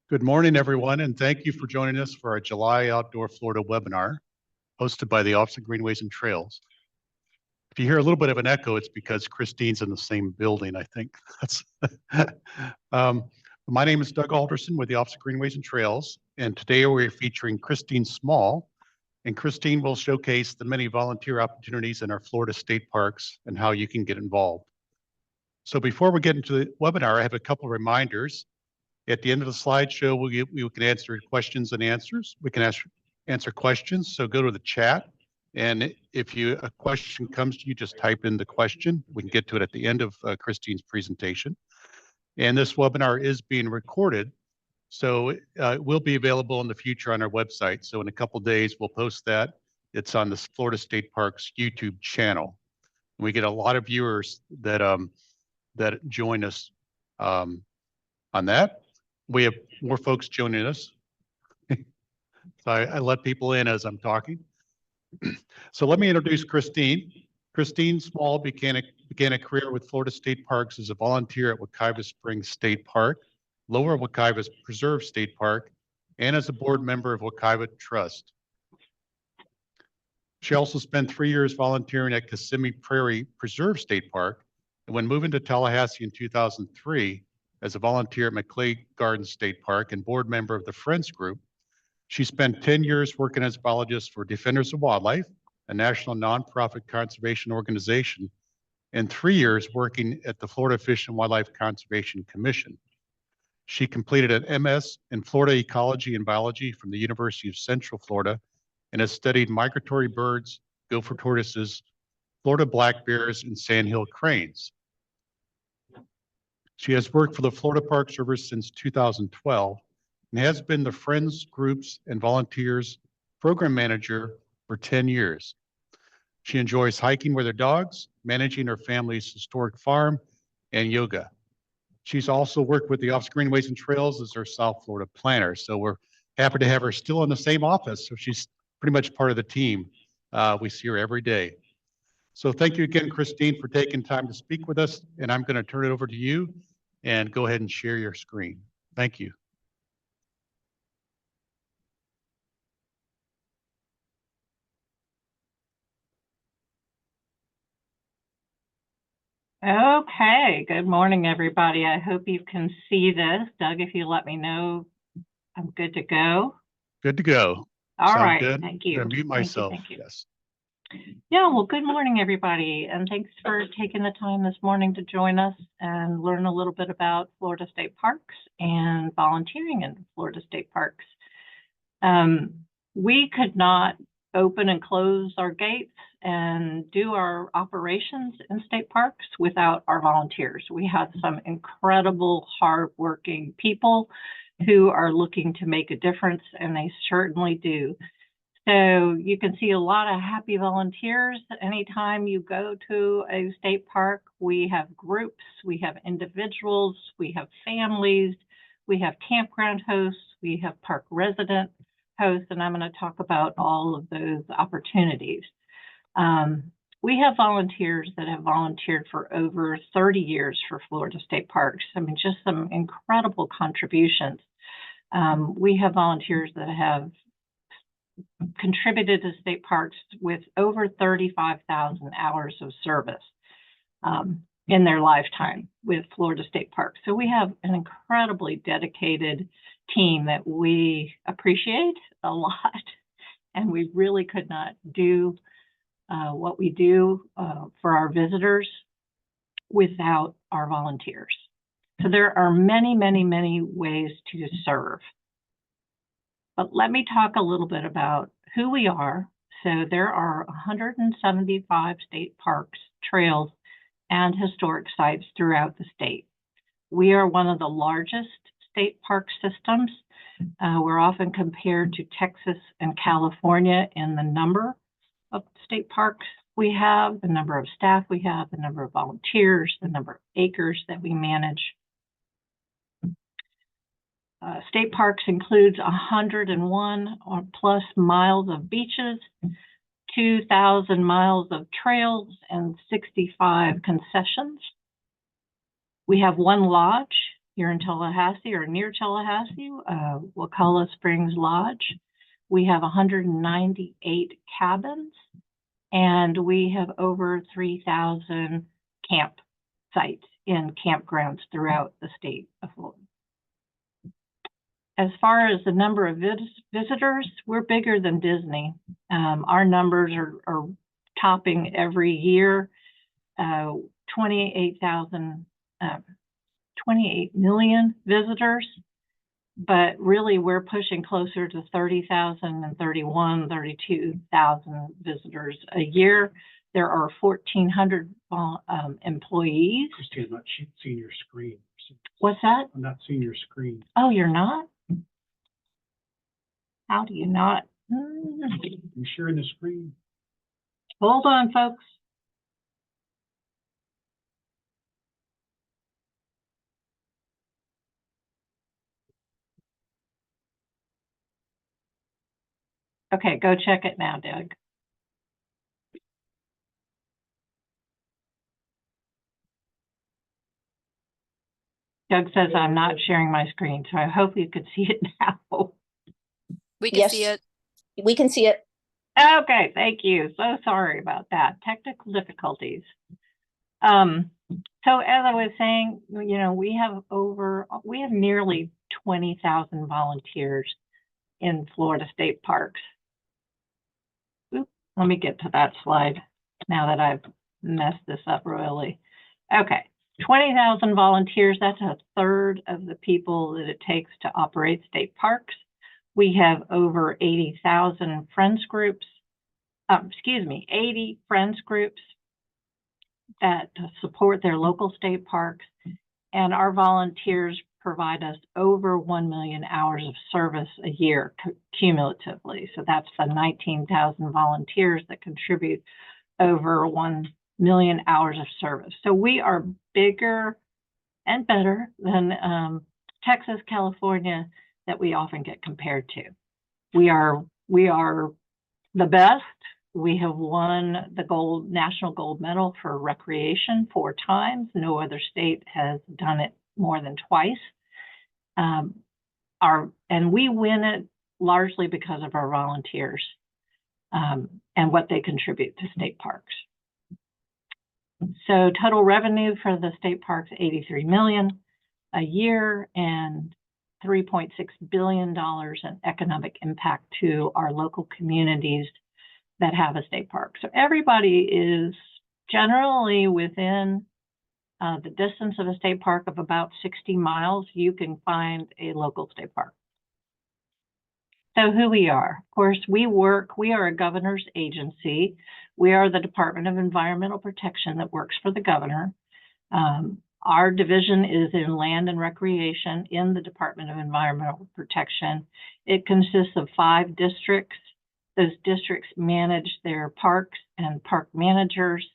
Good morning, everyone, and thank you for joining us for our July Outdoor Florida webinar hosted by the Office of Greenways and Trails. If you hear a little bit of an echo, it's because Christine's in the same building, I think. My name is Doug Alderson with the Office of Greenways and Trails, and today we're featuring Christine Small, and Christine will showcase the many volunteer opportunities in our Florida state parks and how you can get involved. So before we get into the webinar, I have a couple of reminders. At the end of the slideshow, we can answer questions and answers. We can answer questions, so go to the chat. And if a question comes to you, just type in the question. We can get to it at the end of Christine's presentation. And this webinar is being recorded, so it will be available in the future on our website. So in a couple of days, we'll post that. It's on the Florida State Parks YouTube channel. We get a lot of viewers that join us on that. We have more folks joining us. So I let people in as I'm talking. So let me introduce Christine. Christine Small began a career with Florida State Parks as a volunteer at Wekiva Springs State Park, Lower Wekiva Preserve State Park, and as a board member of Wekiva Trust. She also spent 3 years volunteering at Kissimmee Prairie Preserve State Park, and when moving to Tallahassee in 2003, as a volunteer at Maclay Gardens State Park and board member of the Friends Group. She spent 10 years working as a biologist for Defenders of Wildlife, a national nonprofit conservation organization, and 3 years working at the Florida Fish and Wildlife Conservation Commission. She completed an MS in Florida Ecology and Biology from the University of Central Florida and has studied migratory birds, gopher tortoises, Florida black bears, and sandhill cranes. She has worked for the Florida Park Service since 2012 and has been the Friends Groups and Volunteers Program Manager for 10 years. She enjoys hiking with her dogs, managing her family's historic farm, and yoga. She's also worked with the Office of Greenways and Trails as our South Florida planner. So we're happy to have her still in the same office. So she's pretty much part of the team. We see her every day. So thank you again, Christine, for taking time to speak with us. And I'm going to turn it over to you and go ahead and share your screen. Thank you. Okay, good morning, everybody. I hope you can see this. Doug, if you let me know, I'm good to go. Good to go. All Sound right, good? thank you. I'm gonna mute myself. Thank you. Yes. Yeah, well, good morning, everybody, and thanks for taking the time this morning to join us and learn a little bit about Florida State Parks and volunteering in Florida State Parks. We could not open and close our gates and do our operations in state parks without our volunteers. We have some incredible, hardworking people who are looking to make a difference, and they certainly do. So you can see a lot of happy volunteers. Anytime you go to a state park, we have groups, we have individuals, we have families, we have campground hosts, we have park resident hosts, and I'm going to talk about all of those opportunities. We have volunteers that have volunteered for over 30 years for Florida State Parks. I mean, just some incredible contributions. We have volunteers that have contributed to state parks with over 35,000 hours of service in their lifetime with Florida State Parks. So we have an incredibly dedicated team that we appreciate a lot, and we really could not do what we do for our visitors without our volunteers. So there are many, many, many ways to serve. But let me talk a little bit about who we are. So there are 175 state parks, trails, and historic sites throughout the state. We are one of the largest state park systems. We're often compared to Texas and California in the number of state parks we have, the number of staff we have, the number of volunteers, the number of acres that we manage. State parks includes 101 or plus miles of beaches, 2,000 miles of trails, and 65 concessions. We have one lodge here in Tallahassee or near Tallahassee, Wakulla Springs Lodge. We have 198 cabins, and we have over 3,000 camp sites in campgrounds throughout the state of Florida. As far as the number of visitors, we're bigger than Disney. Our numbers are topping every year, 28 million visitors, but really we're pushing closer to 30,000 and 32,000 visitors a year. There are 1,400 employees. Christine, I'm not seeing your screen. What's that? I'm not seeing your screen. Oh, you're not? How do you not? You sharing the screen? Hold on, folks. Okay, go check it now, Doug. Doug says I'm not sharing my screen, so I hope you could see it now. We can see Yes. it. We can see it. Okay, thank you. So sorry about that. Technical difficulties. So as I was saying, you know, we have nearly 20,000 volunteers in Florida state parks. Oops, let me get to that slide now that I've messed this up royally. Okay, 20,000 volunteers, that's a third of the people that it takes to operate state parks. We have over 80,000 friends groups, 80 friends groups that support their local state parks. And our volunteers provide us over 1 million hours of service a year cumulatively. So that's the 19,000 volunteers that contribute over 1 million hours of service. So we are bigger and better than Texas, California, that we often get compared to. We are the best. We have won the national gold medal for recreation 4 times. No other state has done it more than twice. And we win it largely because of our volunteers and what they contribute to state parks. So total revenue for the state parks, $83 million a year, and $3.6 billion in economic impact to our local communities that have a state park. So everybody is generally within the distance of a state park of about 60 miles. You can find a local state park. So who we are, of course, we are a governor's agency. We are the Department of Environmental Protection that works for the governor. Our division is in land and recreation in the Department of Environmental Protection. It consists of 5 districts. Those districts manage their parks and park managers,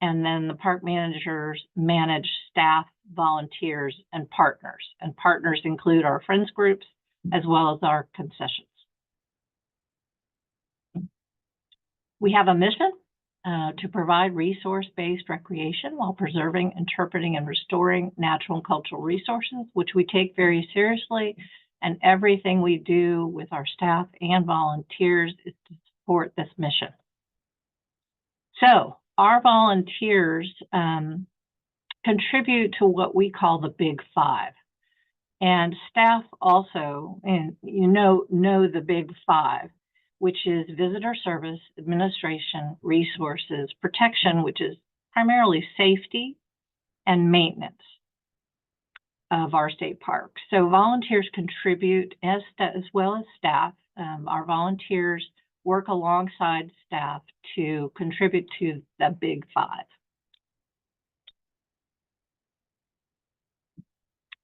and then the park managers manage staff, volunteers, and partners. And partners include our friends groups as well as our concessions. We have a mission to provide resource-based recreation while preserving, interpreting, and restoring natural and cultural resources, which we take very seriously. And everything we do with our staff and volunteers is to support this mission. So our volunteers contribute to what we call the Big 5. And staff also, and you know the Big 5, which is visitor service, administration, resources, protection, which is primarily safety, and maintenance of our state parks. So volunteers contribute as well as staff. Our volunteers work alongside staff to contribute to the Big 5.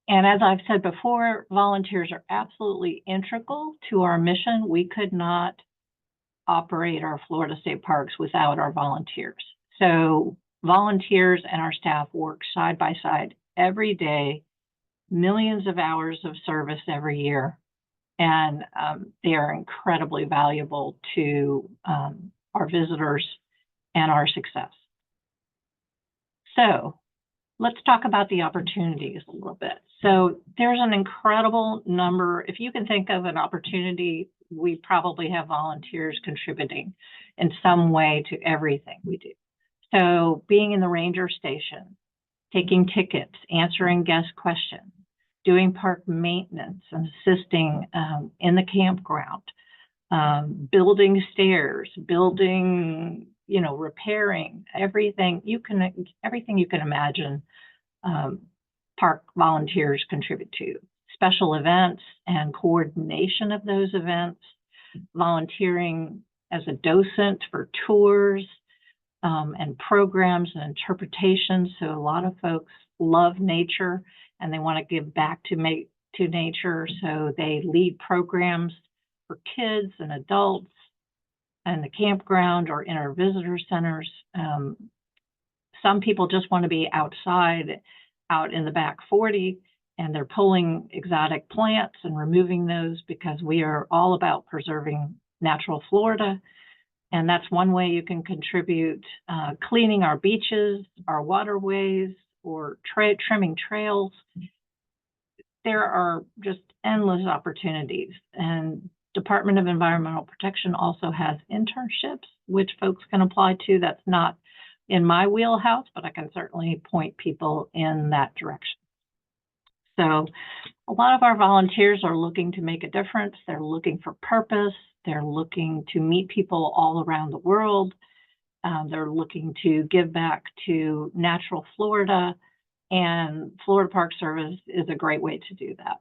And as I've said before, volunteers are absolutely integral to our mission. We could not operate our Florida state parks without our volunteers. So volunteers and our staff work side by side every day, millions of hours of service every year, and they are incredibly valuable to our visitors and our success. So let's talk about the opportunities a little bit. So there's an incredible number. If you can think of an opportunity, we probably have volunteers contributing in some way to everything we do. So being in the ranger station, taking tickets, answering guest questions, doing park maintenance and assisting in the campground, building stairs, building, repairing everything you can imagine. Park volunteers contribute to special events and coordination of those events, volunteering as a docent for tours and programs and interpretations. So a lot of folks love nature and they want to give back to nature. So they lead programs for kids and adults and the campground or in our visitor centers. Some people just want to be outside, out in the back 40, and they're pulling exotic plants and removing those because we are all about preserving natural Florida. And that's one way you can contribute, cleaning our beaches, our waterways, or trimming trails. There are just endless opportunities. And Department of Environmental Protection also has internships, which folks can apply to. That's not in my wheelhouse, but I can certainly point people in that direction. So a lot of our volunteers are looking to make a difference. They're looking for purpose. They're looking to meet people all around the world. They're looking to give back to natural Florida, and Florida Park Service is a great way to do that.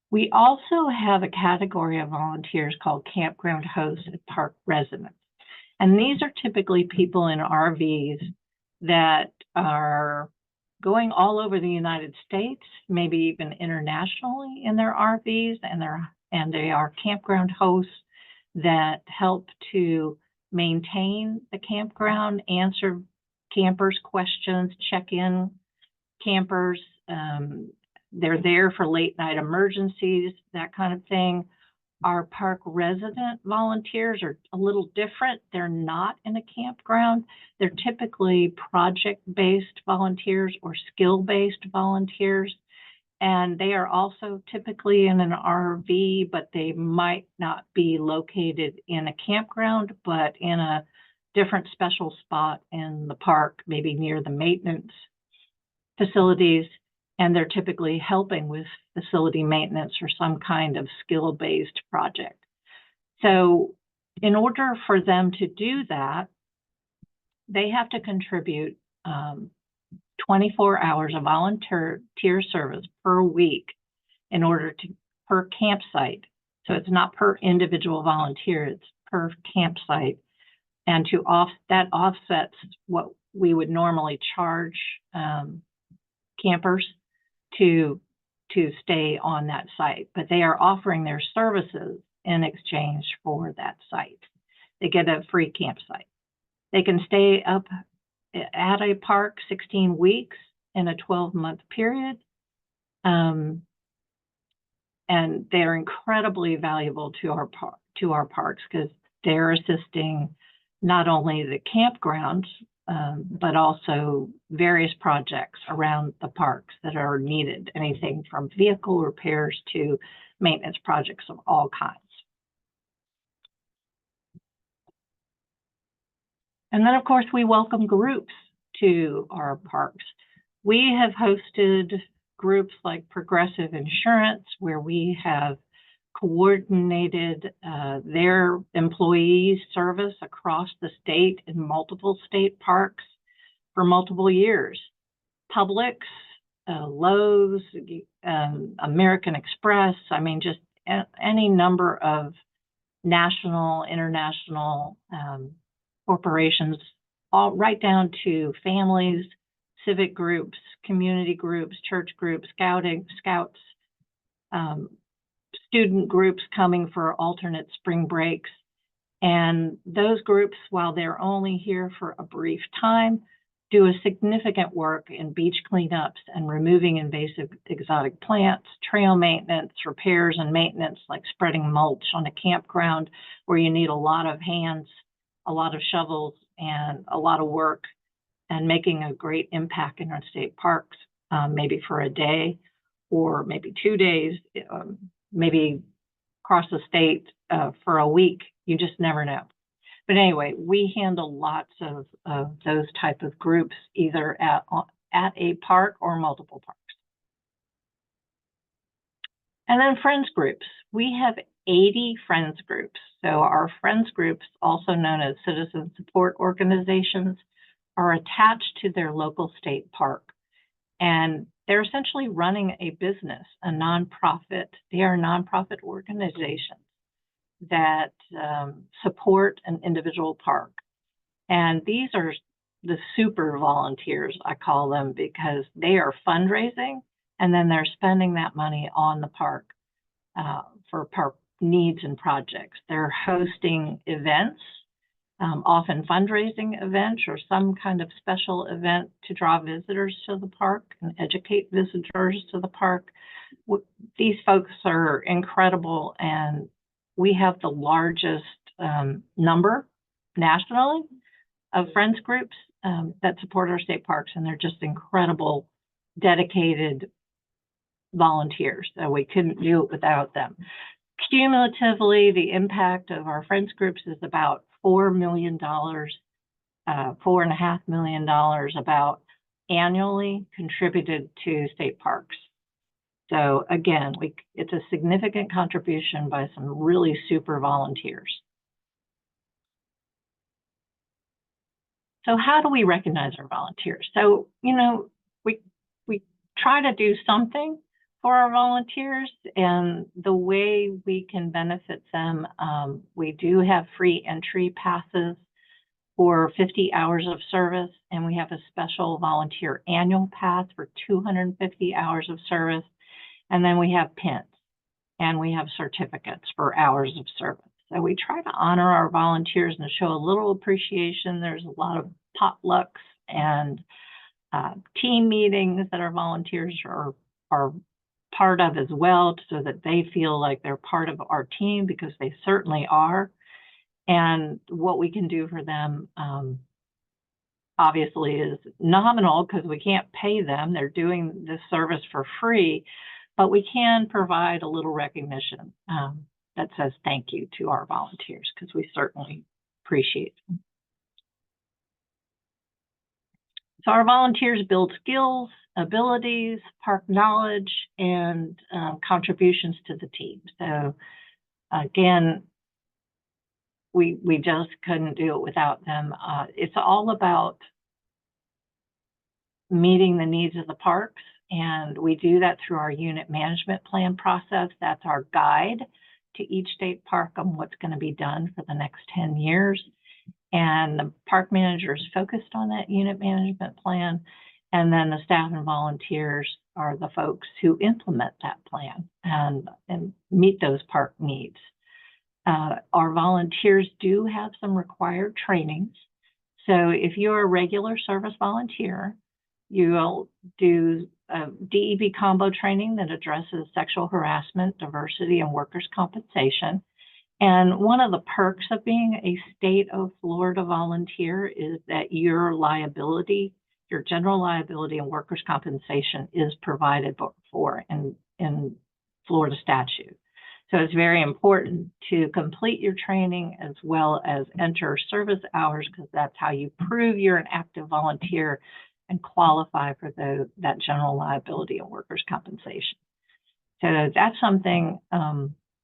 We also have a category of volunteers called campground hosts and park residents. And these are typically people in RVs that are going all over the United States, maybe even internationally in their RVs, and they are campground hosts that help to maintain the campground, answer campers' questions, check in campers. They're there for late night emergencies, that kind of thing. Our park resident volunteers are a little different. They're not in a campground. They're typically project-based volunteers or skill-based volunteers. And they are also typically in an RV, but they might not be located in a campground, but in a different special spot in the park, maybe near the maintenance facilities. And they're typically helping with facility maintenance or some kind of skill-based project. So in order for them to do that, they have to contribute 24 hours of volunteer service per week in order to, per campsite. So it's not per individual volunteer, it's per campsite. And that offsets what we would normally charge campers to stay on that site, but they are offering their services in exchange for that site. They get a free campsite. They can stay up at a park 16 weeks in a 12-month period. And they're incredibly valuable to our parks because they're assisting not only the campgrounds, but also various projects around the parks that are needed, anything from vehicle repairs to maintenance projects of all kinds. And then, of course, we welcome groups to our parks. We have hosted groups like Progressive Insurance, where we have coordinated their employees' service across the state in multiple state parks for multiple years. Publix, Lowe's, American Express, I mean, just any number of national, international corporations, all right down to families, civic groups, community groups, church groups, scouts, student groups coming for alternate spring breaks. And those groups, while they're only here for a brief time, do a significant work in beach cleanups and removing invasive exotic plants, trail maintenance, repairs and maintenance, like spreading mulch on a campground where you need a lot of hands, a lot of shovels, and a lot of work and making a great impact in our state parks, maybe for a day or maybe 2 days, maybe across the state for a week. You just never know. But anyway, we handle lots of those type of groups, either at a park or multiple parks. And then friends groups. We have 80 friends groups. So our friends groups, also known as citizen support organizations, are attached to their local state park. And they're essentially running a business, a nonprofit. They are nonprofit organizations that support an individual park. And these are the super volunteers, I call them, because they are fundraising and then they're spending that money on the park for park needs and projects. They're hosting events, often fundraising events or some kind of special event to draw visitors to the park and educate visitors to the park. These folks are incredible, and we have the largest number nationally of friends groups that support our state parks, and they're just incredible, dedicated volunteers. So we couldn't do it without them. Cumulatively, the impact of our friends groups is about $4 million, $4.5 million about annually contributed to state parks. So again, it's a significant contribution by some really super volunteers. So how do we recognize our volunteers? So, we try to do something for our volunteers, and the way we can benefit them, we do have free entry passes for 50 hours of service, and we have a special volunteer annual pass for 250 hours of service. And then we have pins, and we have certificates for hours of service. So we try to honor our volunteers and show a little appreciation. There's a lot of potlucks and team meetings that our volunteers are part of as well, so that they feel like they're part of our team, because they certainly are. And what we can do for them, obviously, is nominal, because we can't pay them. They're doing this service for free. But we can provide a little recognition that says thank you to our volunteers, because we certainly appreciate them. So our volunteers build skills, abilities, park knowledge, and contributions to the team. So again, we just couldn't do it without them. It's all about meeting the needs of the parks. And we do that through our unit management plan process. That's our guide to each state park on what's going to be done for the next 10 years. And the park manager is focused on that unit management plan. And then the staff and volunteers are the folks who implement that plan and meet those park needs. Our volunteers do have some required trainings. So if you're a regular service volunteer, you'll do a DEB combo training that addresses sexual harassment, diversity, and workers' compensation. And one of the perks of being a state of Florida volunteer is that your liability, your general liability and workers' compensation is provided for in Florida statute. So it's very important to complete your training as well as enter service hours, because that's how you prove you're an active volunteer and qualify for that general liability and workers' compensation. So that's something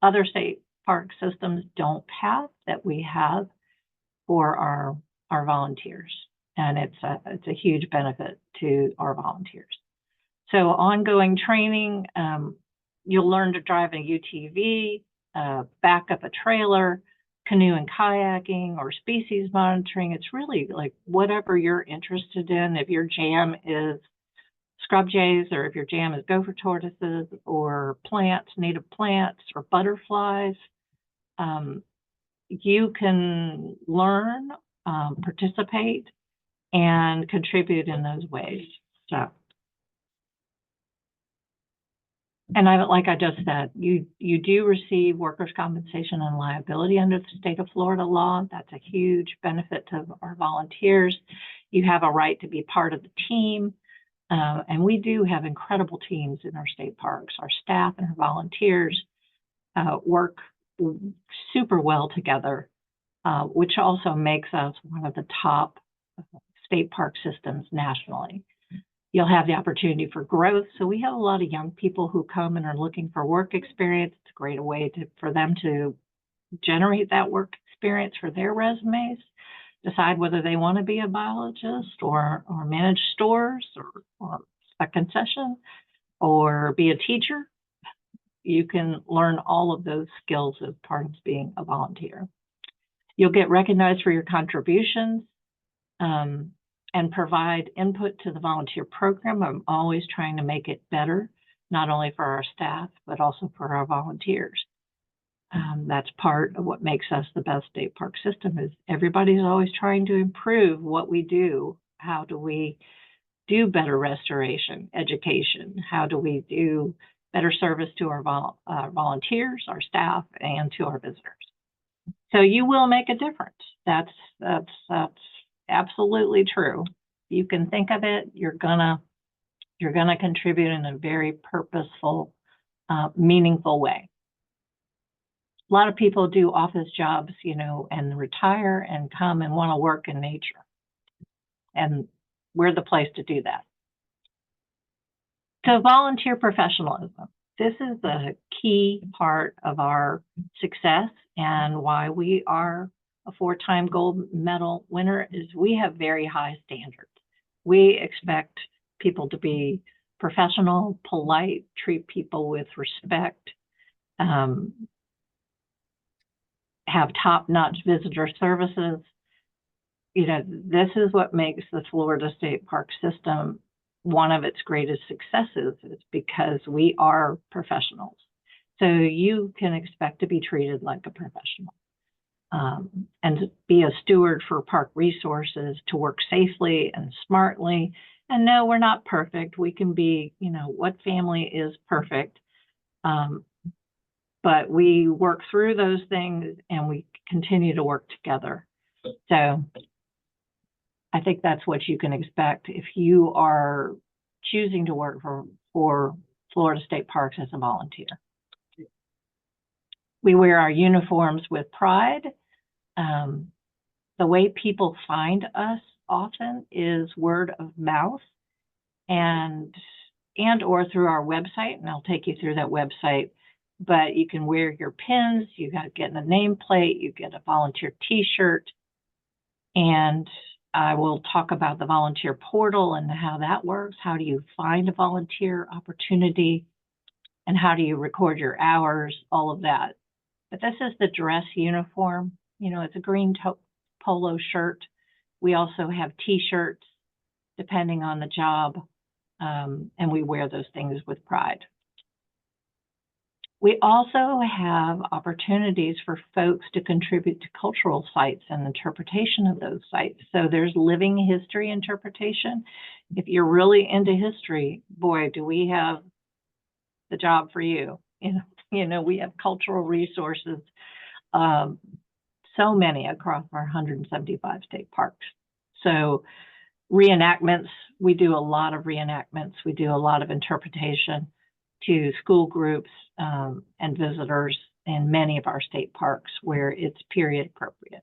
other state park systems don't have that we have for our volunteers. And it's a huge benefit to our volunteers. So ongoing training, you'll learn to drive a UTV, back up a trailer, canoe and kayaking, or species monitoring. It's really like whatever you're interested in. If your jam is scrub jays, or if your jam is gopher tortoises, or plants, native plants, or butterflies, you can learn, participate, and contribute in those ways. So And like I just said, you do receive workers' compensation and liability under the state of Florida law. That's a huge benefit to our volunteers. You have a right to be part of the team. And we do have incredible teams in our state parks. Our staff and our volunteers work super well together, which also makes us one of the top state park systems nationally. You'll have the opportunity for growth. So we have a lot of young people who come and are looking for work experience. It's a great way for them to generate that work experience for their resumes, decide whether they want to be a biologist or manage stores or a concession or be a teacher. You can learn all of those skills as part of being a volunteer. You'll get recognized for your contributions and provide input to the volunteer program. I'm always trying to make it better, not only for our staff, but also for our volunteers. That's part of what makes us the best state park system is everybody's always trying to improve what we do. How do we do better restoration, education? How do we do better service to our volunteers, our staff, and to our visitors? So you will make a difference. That's absolutely true. You can think of it, you're gonna contribute in a very purposeful, meaningful way. A lot of people do office jobs, and retire and come and want to work in nature. And we're the place to do that. So volunteer professionalism. This is the key part of our success and why we are a 4-time gold medal winner is we have very high standards. We expect people to be professional, polite, treat people with respect, have top-notch visitor services. This is what makes the Florida State Park System one of its greatest successes is because we are professionals. So you can expect to be treated like a professional. And to be a steward for park resources, to work safely and smartly. And no, we're not perfect. We can be, what family is perfect? But we work through those things and we continue to work together. So I think that's what you can expect if you are choosing to work for Florida State Parks as a volunteer. We wear our uniforms with pride. The way people find us often is word of mouth and or through our website, and I'll take you through that website. But you can wear your pins, you got to get a nameplate, you get a volunteer t-shirt, and I will talk about the volunteer portal and how that works. How do you find a volunteer opportunity and how do you record your hours, all of that. But this is the dress uniform. It's a green polo shirt. We also have t-shirts depending on the job, and we wear those things with pride. We also have opportunities for folks to contribute to cultural sites and interpretation of those sites. So there's living history interpretation. If you're really into history, boy, do we have the job for you. We have cultural resources, so many across our 175 state parks. So reenactments, we do a lot of reenactments. We do a lot of interpretation to school groups and visitors in many of our state parks where it's period appropriate.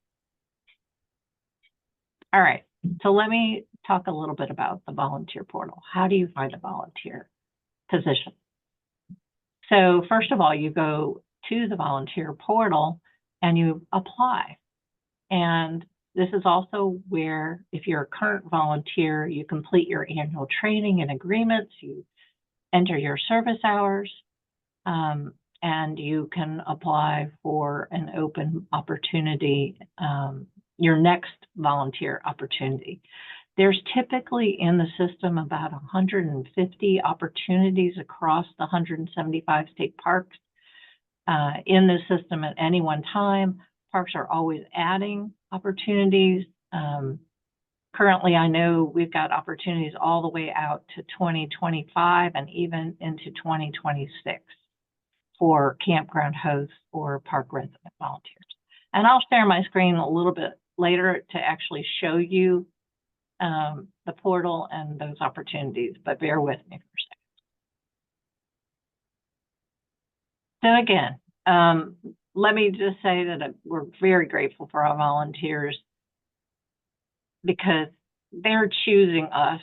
All right, so let me talk a little bit about the volunteer portal. How do you find a volunteer position? So first of all, you go to the volunteer portal and you apply. And this is also where, if you're a current volunteer, you complete your annual training and agreements, you enter your service hours, and you can apply for an open opportunity, your next volunteer opportunity. There's typically in the system about 150 opportunities across the 175 state parks in the system at any one time. Parks are always adding opportunities. Currently, I know we've got opportunities all the way out to 2025 and even into 2026 for campground hosts or park resident volunteers. And I'll share my screen a little bit later to actually show you the portal and those opportunities, but bear with me for a second. So again, let me just say that we're very grateful for our volunteers because they're choosing us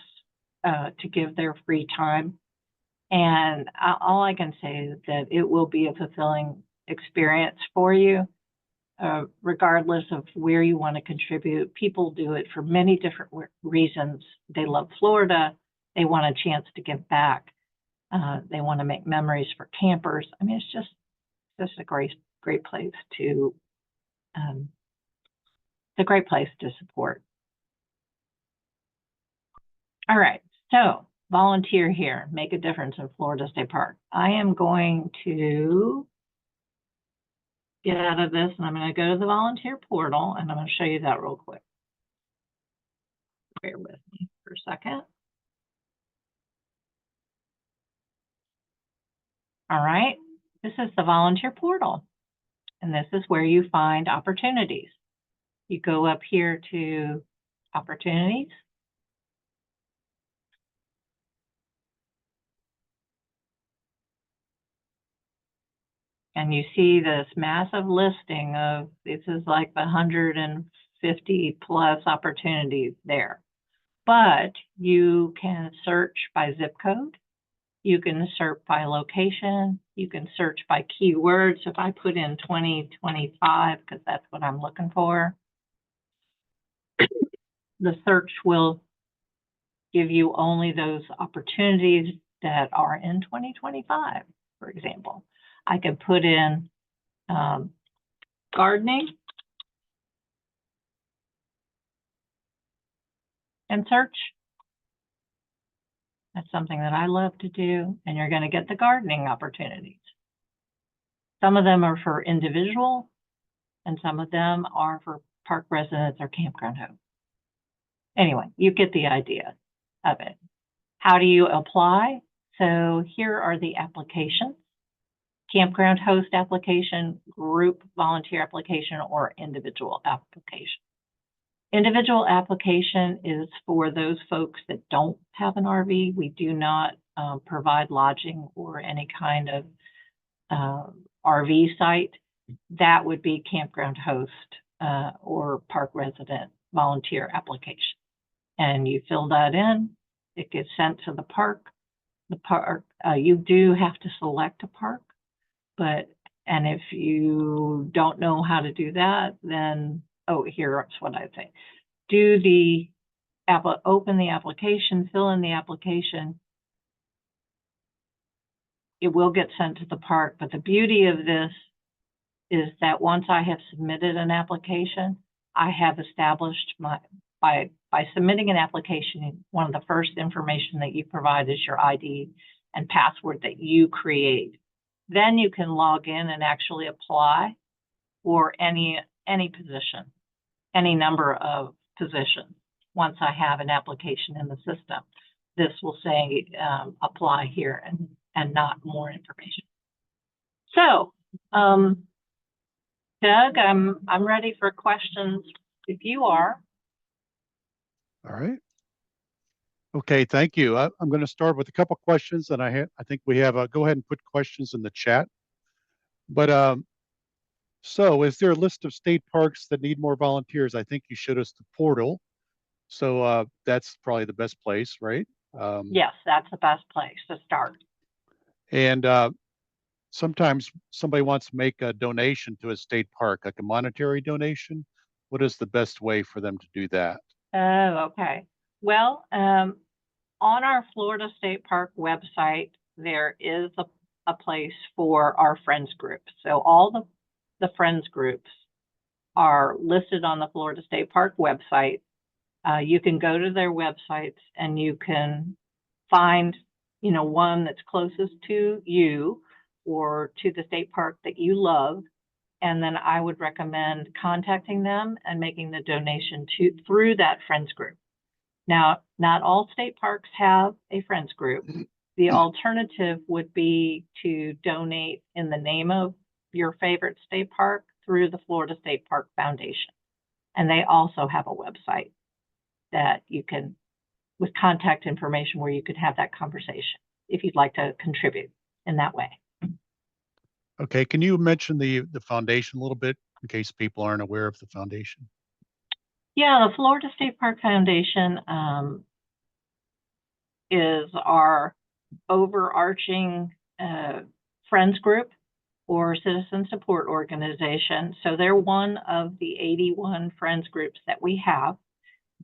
to give their free time. And all I can say is that it will be a fulfilling experience for you, regardless of where you want to contribute. People do it for many different reasons. They love Florida. They want a chance to give back. They want to make memories for campers. I mean, it's just a great place to, it's a great place to support. All right, so volunteer here, make a difference in Florida State Park. I am going to get out of this and I'm going to go to the volunteer portal and I'm going to show you that real quick. Bear with me for a second. All right, this is the volunteer portal and this is where you find opportunities. You go up here to opportunities. And you see this massive listing of, this is like the 150 plus opportunities there. But you can search by zip code. You can search by location. You can search by keywords. If I put in 2025, because that's what I'm looking for, the search will give you only those opportunities that are in 2025, for example. I could put in gardening and search. That's something that I love to do, and you're going to get the gardening opportunities. Some of them are for individual, and some of them are for park residents or campground hosts. Anyway, you get the idea of it. How do you apply? So here are the applications. Campground host application, group volunteer application, or individual application. Individual application is for those folks that don't have an RV. We do not provide lodging or any kind of RV site. That would be campground host or park resident volunteer application. And you fill that in, it gets sent to the park. The park, you do have to select a park. And if you don't know how to do that, then, here's what I'd say. Open the application, fill in the application. It will get sent to the park, but the beauty of this is that once I have submitted an application, I have established by submitting an application, one of the first information that you provide is your ID and password that you create. Then you can log in and actually apply for any position, any number of positions. Once I have an application in the system, this will say apply here and not more information. So, Doug, I'm ready for questions if you are. All right. Okay, thank you. I'm going to start with a couple questions, and I think we have go ahead and put questions in the chat. But so is there a list of state parks that need more volunteers? I think you showed us the portal. So that's probably the best place, right? Yes, that's the best place to start. And sometimes somebody wants to make a donation to a state park, like a monetary donation. What is the best way for them to do that? Oh, okay. Well, on our Florida State Park website, there is a place for our friends group. So all the friends groups are listed on the Florida State Park website. You can go to their websites and you can find, one that's closest to you or to the state park that you love. And then I would recommend contacting them and making the donation through that friends group. Now, not all state parks have a friends group. The alternative would be to donate in the name of your favorite state park through the Florida State Park Foundation. And they also have a website that you can, with contact information where you could have that conversation if you'd like to contribute in that way. Okay, can you mention the foundation a little bit in case people aren't aware of the foundation? Yeah, the Florida State Park Foundation is our overarching friends group or citizen support organization. So they're one of the 81 friends groups that we have,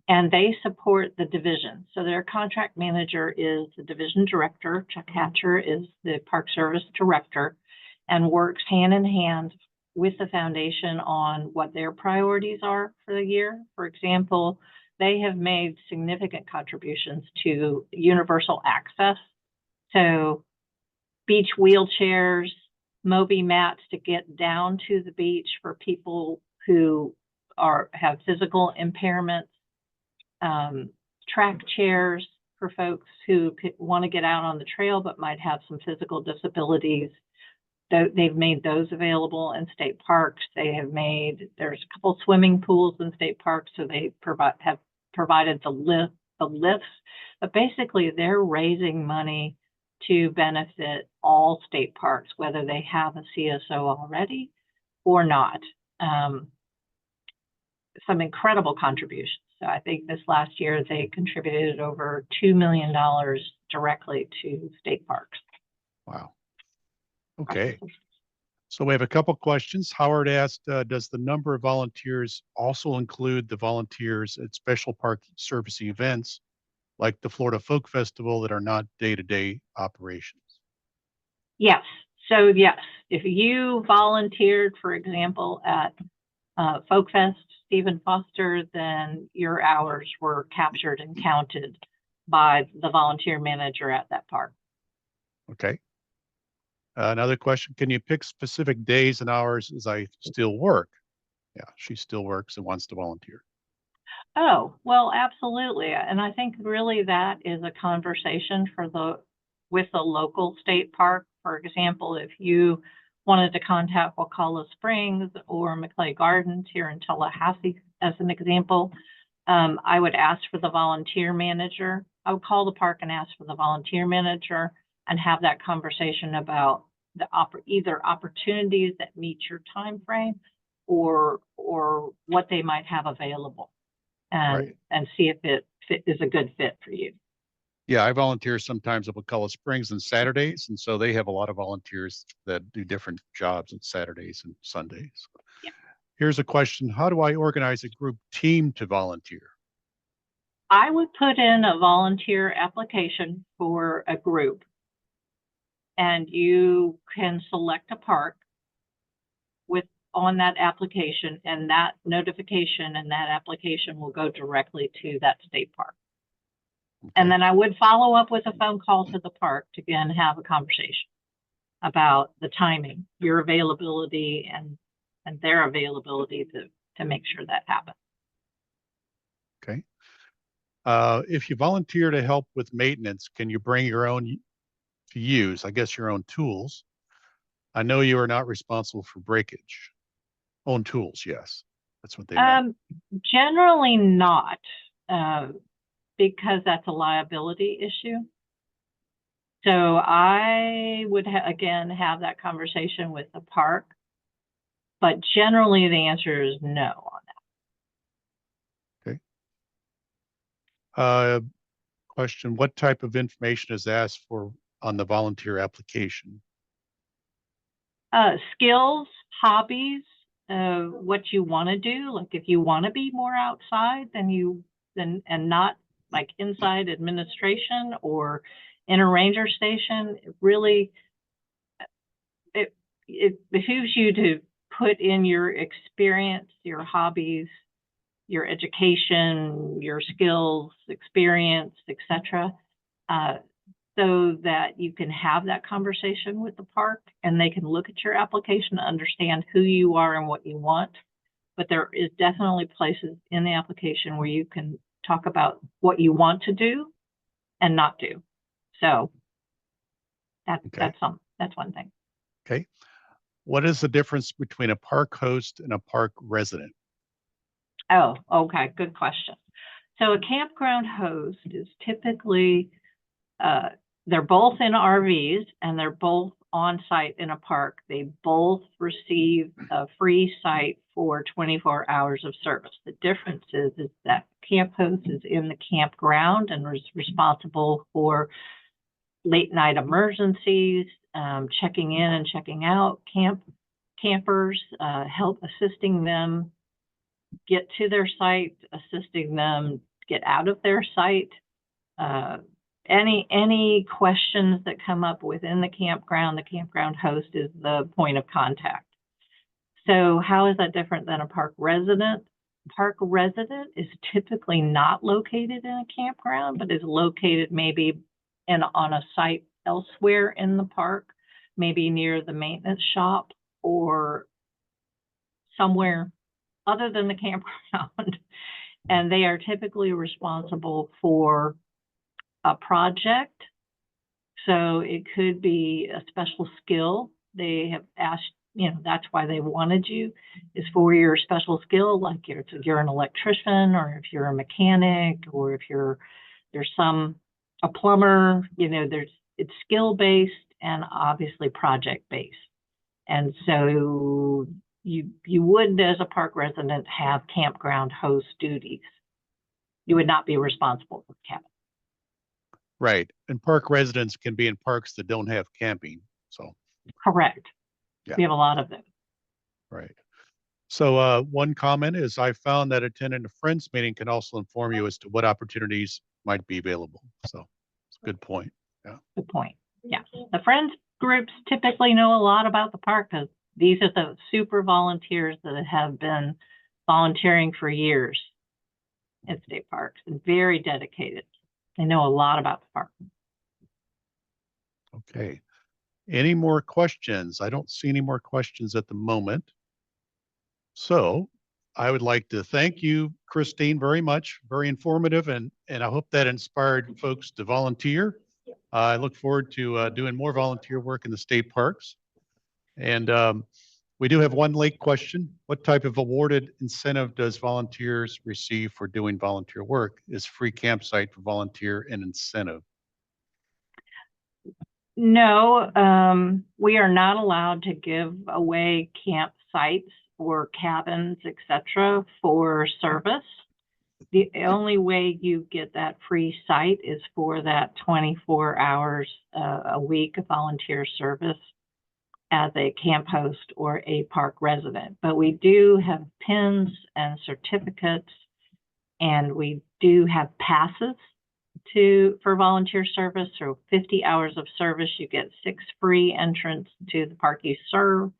and they support the division. So their contract manager is the division director. Chuck Hatcher is the Park Service director and works hand in hand with the foundation on what their priorities are for the year. For example, they have made significant contributions to universal access. So beach wheelchairs, Moby mats to get down to the beach for people who have physical impairments, track chairs for folks who want to get out on the trail but might have some physical disabilities. They've made those available in state parks. There's a couple swimming pools in state parks, so they have provided the lifts. But basically, they're raising money to benefit all state parks, whether they have a CSO already or not. Some incredible contributions. So I think this last year they contributed over $2 million directly to state parks. Wow. Okay. So we have a couple questions. Howard asked, does the number of volunteers also include the volunteers at special park service events like the Florida Folk Festival that are not day-to-day operations? Yes. So yes, if you volunteered, for example, at Folk Fest, Stephen Foster, then your hours were captured and counted by the volunteer manager at that park. Okay. Another question, can you pick specific days and hours as I still work? Yeah, she still works and wants to volunteer. Oh, well, absolutely. And I think really that is a conversation with the local state park. For example, if you wanted to contact Wakulla Springs or Maclay Gardens here in Tallahassee, as an example, I would ask for the volunteer manager. I would call the park and ask for the volunteer manager and have that conversation about either opportunities that meet your time frame or what they might have available, and see if it is a good fit for you. Yeah, I volunteer sometimes at Wakulla Springs on Saturdays, and so they have a lot of volunteers that do different jobs on Saturdays and Sundays. Yeah. Here's a question. How do I organize a group team to volunteer? I would put in a volunteer application for a group, and you can select a park on that application, and that notification and that application will go directly to that state park. Okay. And then I would follow up with a phone call to the park to again have a conversation about the timing, your availability and their availability to make sure that happens. Okay. If you volunteer to help with maintenance, can you bring your own to use, I guess, your own tools? I know you are not responsible for breakage. Own tools, yes. That's what they meant. Generally not, because that's a liability issue. So I would again have that conversation with the park, but generally the answer is no on that. Okay. Question, what type of information is asked for on the volunteer application? Skills, hobbies, what you want to do. Like if you want to be more outside and not like inside administration or in a ranger station, it behooves you to put in your experience, your hobbies, your education, your skills, experience, etc., so that you can have that conversation with the park and they can look at your application to understand who you are and what you want. But there is definitely places in the application where you can talk about what you want to do and not do. So Okay. that's one thing. Okay. What is the difference between a park host and a park resident? Oh, okay, good question. So a campground host is typically, they're both in RVs and they're both on site in a park. They both receive a free site for 24 hours of service. The difference is that camp host is in the campground and is responsible for late night emergencies, checking in and checking out campers, help assisting them get to their site, assisting them get out of their site. Any questions that come up within the campground host is the point of contact. So how is that different than a park resident? Park resident is typically not located in a campground, but is located maybe on a site elsewhere in the park, maybe near the maintenance shop or somewhere other than the campground. And they are typically responsible for a project. So it could be a special skill. They have asked, that's why they wanted you, is for your special skill, like if you're an electrician or if you're a mechanic or if there's a plumber, it's skill-based and obviously project-based. And so you wouldn't, as a park resident, have campground host duties. You would not be responsible for cabin. Right. And park residents can be in parks that don't have camping. So, Correct. Yeah. We have a lot of them. right. So one comment is I found that attending a Friends meeting can also inform you as to what opportunities might be available. So it's a good point. Yeah. Good point. Yeah. The Friends groups typically know a lot about the park because these are the super volunteers that have been volunteering for years at state parks and very dedicated. They know a lot about the park. Okay. Any more questions? I don't see any more questions at the moment. So I would like to thank you, Christine, very much. Very informative, and I hope that inspired folks to volunteer. I look forward to doing more volunteer work in the state parks. And we do have one late question. What type of awarded incentive does volunteers receive for doing volunteer work? Is free campsite for volunteer an incentive? No, we are not allowed to give away campsites or cabins, etc., for service. The only way you get that free site is for that 24 hours a week of volunteer service as a camp host or a park resident. But we do have pins and certificates, and we do have passes for volunteer service. So 50 hours of service, you get 6 free entrants to the park you serve,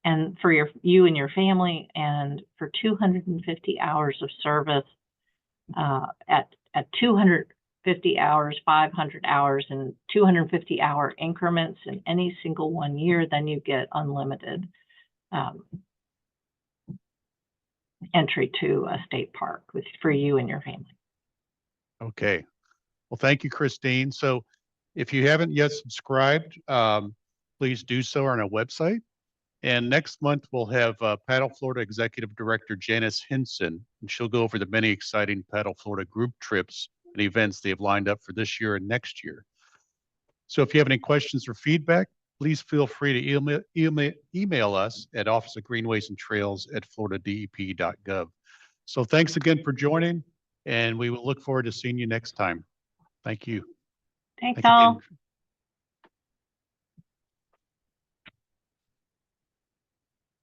and for you and your family. And for 250 hours of service, at 250 hours, 500 hours, and 250 hour increments in any single 1 year, then you get unlimited entry to a state park for you and your family. Okay. Well, thank you, Christine. So if you haven't yet subscribed, please do so on our website. And next month, we'll have Paddle Florida Executive Director Janice Hinson, and she'll go over the many exciting Paddle Florida group trips and events they have lined up for this year and next year. So if you have any questions or feedback, please feel free to email us at officeofgreenwaysandtrails@floridadep.gov. So thanks again for joining, and we will look forward to seeing you next time. Thank you. Thanks Thank you, all. Jen.